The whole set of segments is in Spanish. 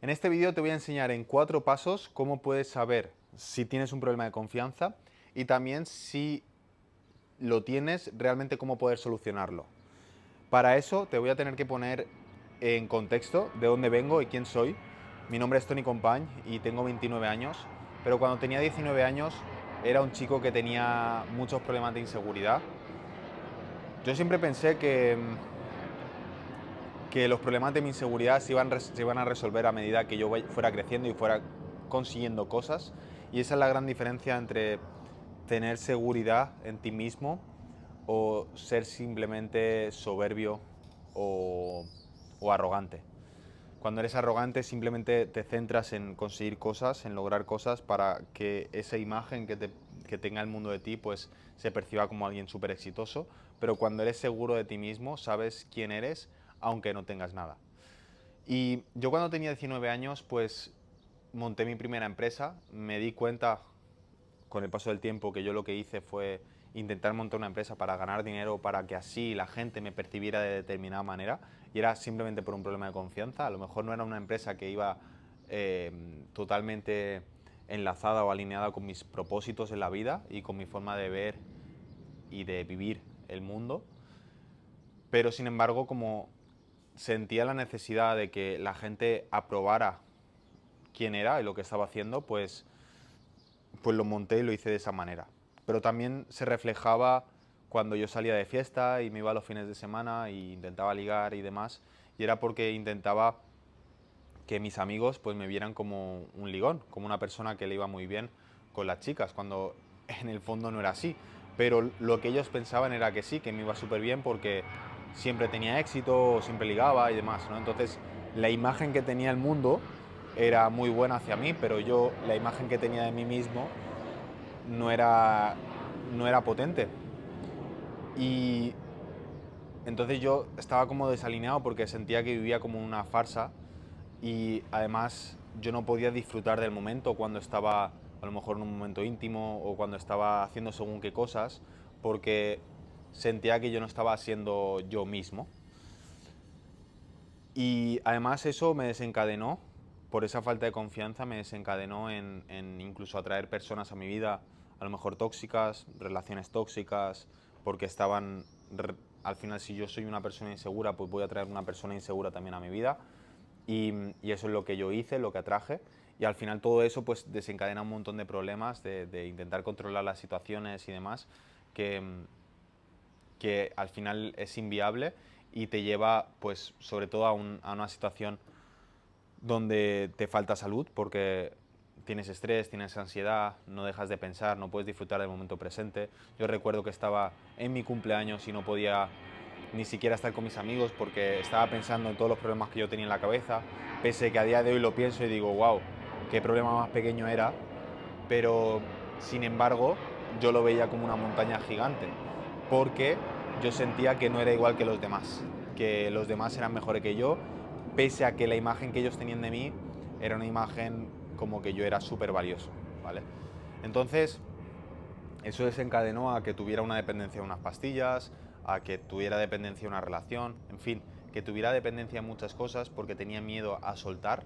En este vídeo te voy a enseñar en 4 pasos cómo puedes saber si tienes un problema de confianza y también si lo tienes, realmente cómo poder solucionarlo. Para eso te voy a tener que poner en contexto de dónde vengo y quién soy. Mi nombre es Tony Compañ y tengo 29 años, pero cuando tenía 19 años era un chico que tenía muchos problemas de inseguridad. Yo siempre pensé que los problemas de mi inseguridad se iban a resolver a medida que yo fuera creciendo y fuera consiguiendo cosas. Y esa es la gran diferencia entre tener seguridad en ti mismo o ser simplemente soberbio o, o arrogante. Cuando eres arrogante simplemente te centras en conseguir cosas, en lograr cosas para que esa imagen que tenga el mundo de ti pues se perciba como alguien súper exitoso. Pero cuando eres seguro de ti mismo, sabes quién eres, aunque no tengas nada. Y yo cuando tenía 19 años pues monté mi primera empresa, me di cuenta con el paso del tiempo que yo lo que hice fue intentar montar una empresa para ganar dinero, para que así la gente me percibiera de determinada manera, y era simplemente por un problema de confianza. A lo mejor no era una empresa que iba totalmente enlazada o alineada con mis propósitos en la vida y con mi forma de ver y de vivir el mundo, pero sin embargo, como sentía la necesidad de que la gente aprobara quién era y lo que estaba haciendo, pues lo monté y lo hice de esa manera. Pero también se reflejaba cuando yo salía de fiesta y me iba los fines de semana e intentaba ligar y demás, y era porque intentaba que mis amigos pues me vieran como un ligón, como una persona que le iba muy bien con las chicas, cuando en el fondo no era así. Pero lo que ellos pensaban era que sí, que me iba súper bien porque siempre tenía éxito, siempre ligaba y demás, ¿no? Entonces, la imagen que tenía el mundo era muy buena hacia mí, pero yo, la imagen que tenía de mí mismo no era, no era potente. Y entonces yo estaba como desalineado porque sentía que vivía como una farsa y además yo no podía disfrutar del momento cuando estaba a lo mejor en un momento íntimo o cuando estaba haciendo según qué cosas porque sentía que yo no estaba siendo yo mismo. Y además eso me desencadenó, por esa falta de confianza, me desencadenó en incluso atraer personas a mi vida, a lo mejor tóxicas, relaciones tóxicas, porque estaban, al final si yo soy una persona insegura, pues voy a traer una persona insegura también a mi vida. Y eso es lo que yo hice, lo que atraje. Y al final todo eso pues desencadena un montón de problemas, de intentar controlar las situaciones y demás, que, que al final es inviable y te lleva pues sobre todo a una situación donde te falta salud porque tienes estrés, tienes ansiedad, no dejas de pensar, no puedes disfrutar del momento presente. Yo recuerdo que estaba en mi cumpleaños y no podía ni siquiera estar con mis amigos porque estaba pensando en todos los problemas que yo tenía en la cabeza, pese que a día de hoy lo pienso y digo, wow, qué problema más pequeño era, pero sin embargo yo lo veía como una montaña gigante, porque yo sentía que no era igual que los demás eran mejores que yo, pese a que la imagen que ellos tenían de mí era una imagen como que yo era súper valioso, ¿vale? Entonces, eso desencadenó a que tuviera una dependencia de unas pastillas, a que tuviera dependencia de una relación, en fin, que tuviera dependencia en muchas cosas porque tenía miedo a soltar,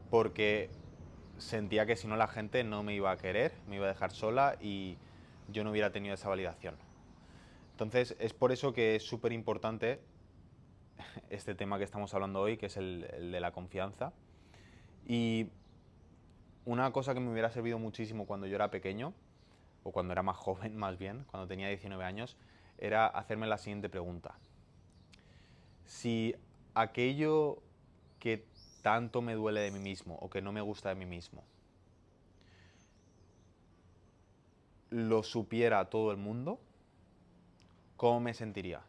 porque sentía que si no la gente no me iba a querer, me iba a dejar sola y yo no hubiera tenido esa validación. Entonces es por eso que es súper importante este tema que estamos hablando hoy, que es el de la confianza. Y una cosa que me hubiera servido muchísimo cuando yo era pequeño, o cuando era más joven más bien, cuando tenía 19 años, era hacerme la siguiente pregunta. Si aquello que tanto me duele de mí mismo o que no me gusta de mí mismo, lo supiera todo el mundo, ¿cómo me sentiría?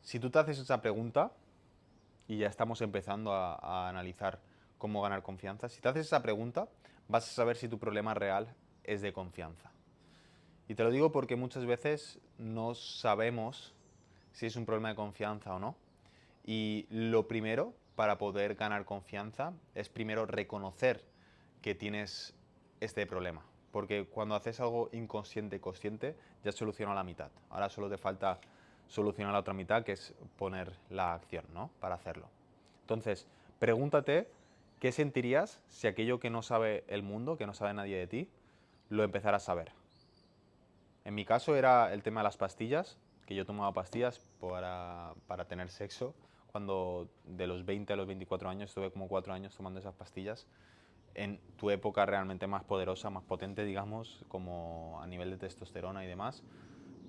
Si tú te haces esa pregunta, y ya estamos empezando a analizar cómo ganar confianza, si te haces esa pregunta, vas a saber si tu problema real es de confianza. Y te lo digo porque muchas veces no sabemos si es un problema de confianza o no. Y lo primero para poder ganar confianza es primero reconocer que tienes este problema. Porque cuando haces algo inconsciente y consciente, ya soluciona la mitad. Ahora solo te falta solucionar la otra mitad, que es poner la acción, ¿no? Para hacerlo. Entonces, pregúntate ¿Qué sentirías si aquello que no sabe el mundo, que no sabe nadie de ti, lo empezaras a saber? En mi caso era el tema de las pastillas, que yo tomaba pastillas para tener sexo. Cuando de los 20 a los 24 años estuve como 4 años tomando esas pastillas. En tu época realmente más poderosa, más potente, digamos, como a nivel de testosterona y demás,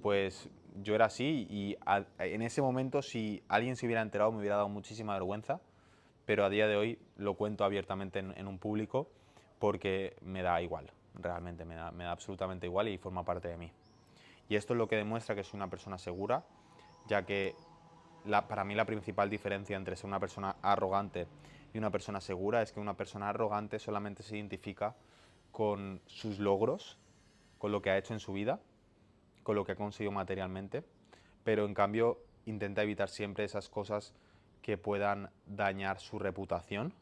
pues yo era así y en ese momento si alguien se hubiera enterado me hubiera dado muchísima vergüenza, pero a día de hoy lo cuento abiertamente en un público porque me da igual, realmente me da absolutamente igual y forma parte de mí. Y esto es lo que demuestra que soy una persona segura, ya que para mí la principal diferencia entre ser una persona arrogante y una persona segura es que una persona arrogante solamente se identifica con sus logros, con lo que ha hecho en su vida, con lo que ha conseguido materialmente, pero en cambio intenta evitar siempre esas cosas que puedan dañar su reputación,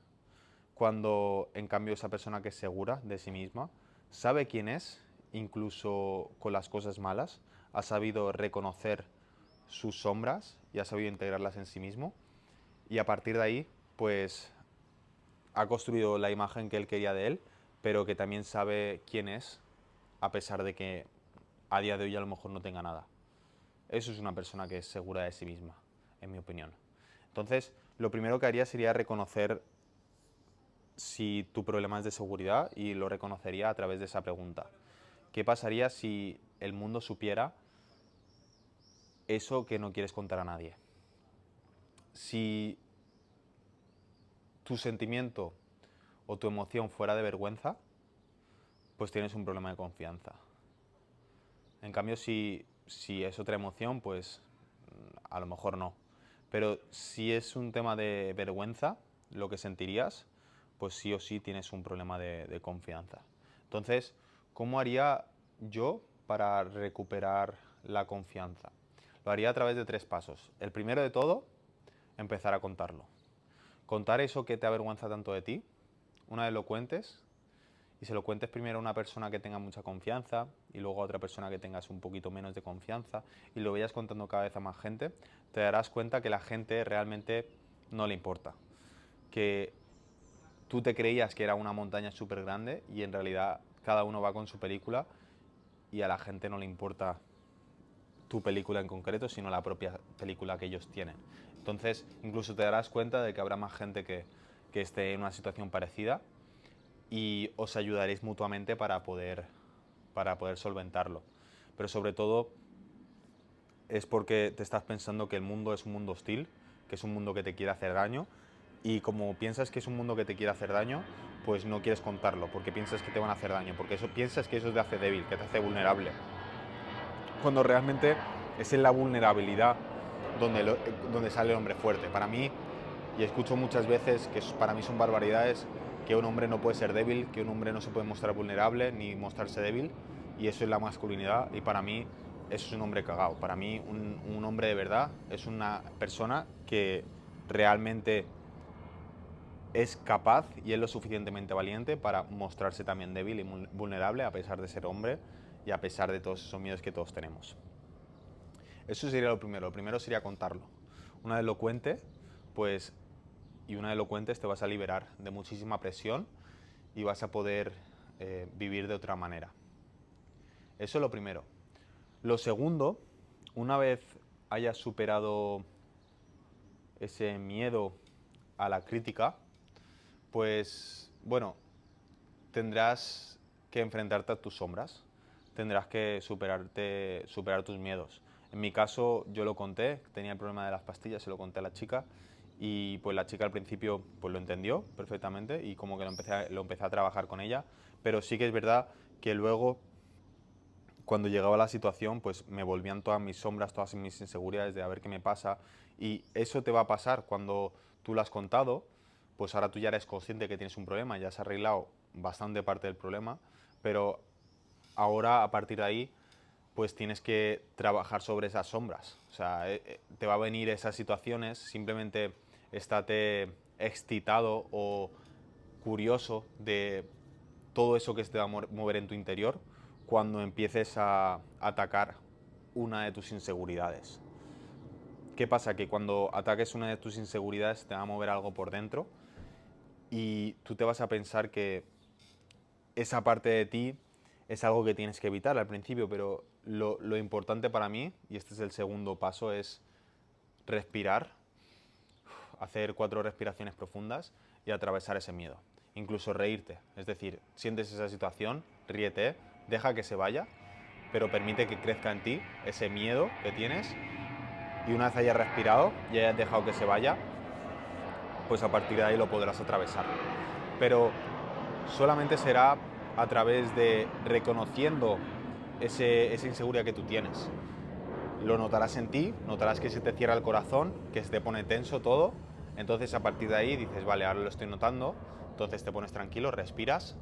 cuando en cambio esa persona que es segura de sí misma sabe quién es, incluso con las cosas malas, ha sabido reconocer sus sombras y ha sabido integrarlas en sí mismo, y a partir de ahí pues ha construido la imagen que él quería de él, pero que también sabe quién es, a pesar de que a día de hoy a lo mejor no tenga nada. Eso es una persona que es segura de sí misma, en mi opinión. Entonces, lo primero que haría sería reconocer si tu problema es de seguridad y lo reconocería a través de esa pregunta. ¿Qué pasaría si el mundo supiera eso que no quieres contar a nadie? Si tu sentimiento o tu emoción fuera de vergüenza, pues tienes un problema de confianza. En cambio, si es otra emoción, pues a lo mejor no. Pero si es un tema de vergüenza, lo que sentirías, pues sí o sí tienes un problema de confianza. Entonces, ¿cómo haría yo para recuperar la confianza? Lo haría a través de 3 pasos. El primero de todo, empezar a contarlo. Contar eso que te avergüenza tanto de ti, una vez lo cuentes, y se lo cuentes primero a una persona que tenga mucha confianza y luego a otra persona que tengas un poquito menos de confianza y lo vayas contando cada vez a más gente, te darás cuenta que la gente realmente no le importa. Que tú te creías que era una montaña súper grande y en realidad cada uno va con su película y a la gente no le importa tu película en concreto, sino la propia película que ellos tienen. Entonces, incluso te darás cuenta de que habrá más gente que esté en una situación parecida y os ayudaréis mutuamente para poder solventarlo. Pero sobre todo es porque te estás pensando que el mundo es un mundo hostil, que es un mundo que te quiere hacer daño, y como piensas que es un mundo que te quiere hacer daño, pues no quieres contarlo, porque piensas que te van a hacer daño, porque eso piensas que eso te hace débil, que te hace vulnerable. Cuando realmente es en la vulnerabilidad donde sale el hombre fuerte. Para mí, y escucho muchas veces que para mí son barbaridades, que un hombre no puede ser débil, que un hombre no se puede mostrar vulnerable ni mostrarse débil, y eso es la masculinidad, y para mí eso es un hombre cagao. Para mí un hombre de verdad es una persona que realmente es capaz y es lo suficientemente valiente para mostrarse también débil y vulnerable a pesar de ser hombre y a pesar de todos esos miedos que todos tenemos. Eso sería lo primero. Lo primero sería contarlo. Una vez lo cuente, pues, y una vez lo cuentes te vas a liberar de muchísima presión y vas a poder vivir de otra manera. Eso es lo primero. Lo segundo, una vez hayas superado ese miedo a la crítica, pues, bueno, tendrás que enfrentarte a tus sombras, tendrás que superar tus miedos. En mi caso yo lo conté, tenía el problema de las pastillas, se lo conté a la chica y pues la chica al principio pues lo entendió perfectamente y como que lo empecé a trabajar con ella, pero sí que es verdad que luego cuando llegaba la situación pues me volvían todas mis sombras, todas mis inseguridades de a ver qué me pasa, y eso te va a pasar cuando tú lo has contado, pues ahora tú ya eres consciente que tienes un problema, ya has arreglado bastante parte del problema, pero ahora a partir de ahí pues tienes que trabajar sobre esas sombras. O sea, te va a venir esas situaciones, simplemente estate excitado o curioso de todo eso que se te va a mover en tu interior cuando empieces a atacar una de tus inseguridades. ¿Qué pasa? Que cuando ataques una de tus inseguridades te va a mover algo por dentro y tú te vas a pensar que esa parte de ti es algo que tienes que evitar al principio, pero lo importante para mí, y este es el segundo paso, es respirar, hacer 4 respiraciones profundas y atravesar ese miedo. Incluso reírte, es decir, sientes esa situación, ríete, deja que se vaya, pero permite que crezca en ti ese miedo que tienes, y una vez hayas respirado y hayas dejado que se vaya, pues a partir de ahí lo podrás atravesar. Pero solamente será a través de reconociendo esa inseguridad que tú tienes. Lo notarás en ti, notarás que se te cierra el corazón, que se te pone tenso todo. Entonces a partir de ahí dices, vale, ahora lo estoy notando. Entonces te pones tranquilo, respiras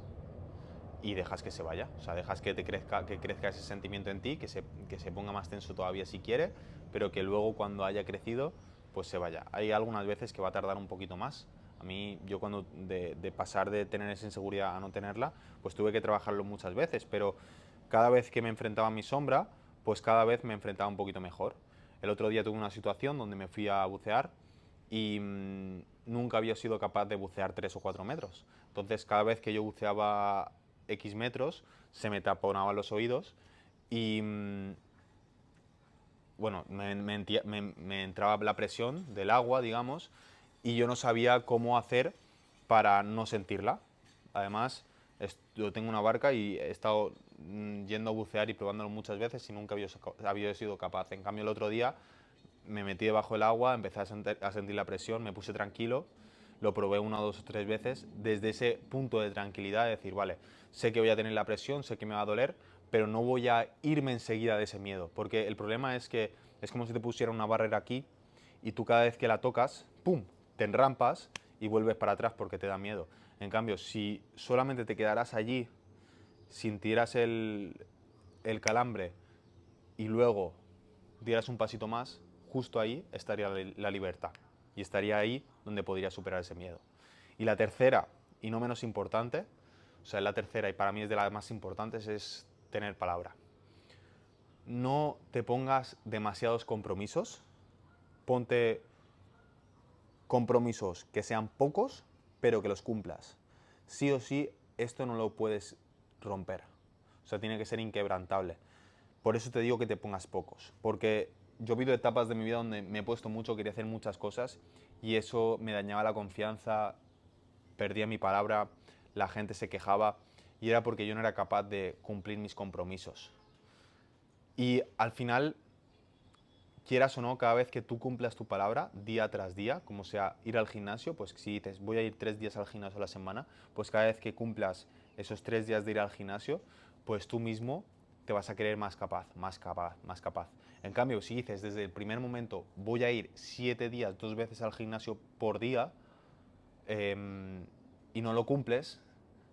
y dejas que se vaya. O sea, dejas que crezca ese sentimiento en ti, que se ponga más tenso todavía si quiere, pero que luego cuando haya crecido, pues se vaya. Hay algunas veces que va a tardar un poquito más. A mí, yo cuando de pasar de tener esa inseguridad a no tenerla, pues tuve que trabajarlo muchas veces, pero cada vez que me enfrentaba a mi sombra, pues cada vez me enfrentaba un poquito mejor. El otro día tuve una situación donde me fui a bucear y nunca había sido capaz de bucear 3 o 4 metros. Entonces, cada vez que yo buceaba X metros, se me taponaban los oídos y bueno, me entraba la presión del agua, digamos, y yo no sabía cómo hacer para no sentirla. Además, yo tengo una barca y he estado yendo a bucear y probándolo muchas veces y nunca había sido capaz. En cambio, el otro día me metí debajo del agua, empecé a sentir la presión, me puse tranquilo, lo probé 1, 2 o 3 veces, desde ese punto de tranquilidad, de decir, vale, sé que voy a tener la presión, sé que me va a doler, pero no voy a irme enseguida de ese miedo, porque el problema es que es como si te pusiera una barrera aquí y tú cada vez que la tocas, ¡pum!, te enrampas y vuelves para atrás porque te da miedo. En cambio, si solamente te quedaras allí, sintieras el calambre y luego dieras un pasito más, justo ahí estaría la libertad. Y estaría ahí donde podrías superar ese miedo. Y la tercera, y no menos importante, o sea, la tercera y para mí es de las más importantes, es tener palabra. No te pongas demasiados compromisos, ponte compromisos que sean pocos, pero que los cumplas. Sí o sí, esto no lo puedes romper. O sea, tiene que ser inquebrantable. Por eso te digo que te pongas pocos, porque yo he habido etapas de mi vida donde me he puesto mucho, quería hacer muchas cosas y eso me dañaba la confianza, perdía mi palabra, la gente se quejaba y era porque yo no era capaz de cumplir mis compromisos. Y al final, quieras o no, cada vez que tú cumplas tu palabra, día tras día, como sea ir al gimnasio, pues si dices voy a ir 3 días al gimnasio a la semana, pues cada vez que cumplas esos 3 días de ir al gimnasio, pues tú mismo te vas a creer más capaz, más capaz, más capaz. En cambio, si dices desde el primer momento voy a ir 7 días, 2 veces al gimnasio por día, y no lo cumples,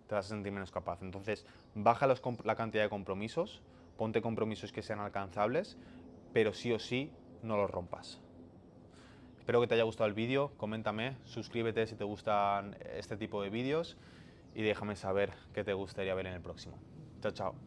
te vas a sentir menos capaz. Entonces, baja la cantidad de compromisos, ponte compromisos que sean alcanzables, pero sí o sí no los rompas. Espero que te haya gustado el vídeo, coméntame, suscríbete si te gustan este tipo de vídeos y déjame saber qué te gustaría ver en el próximo. Chao, chao.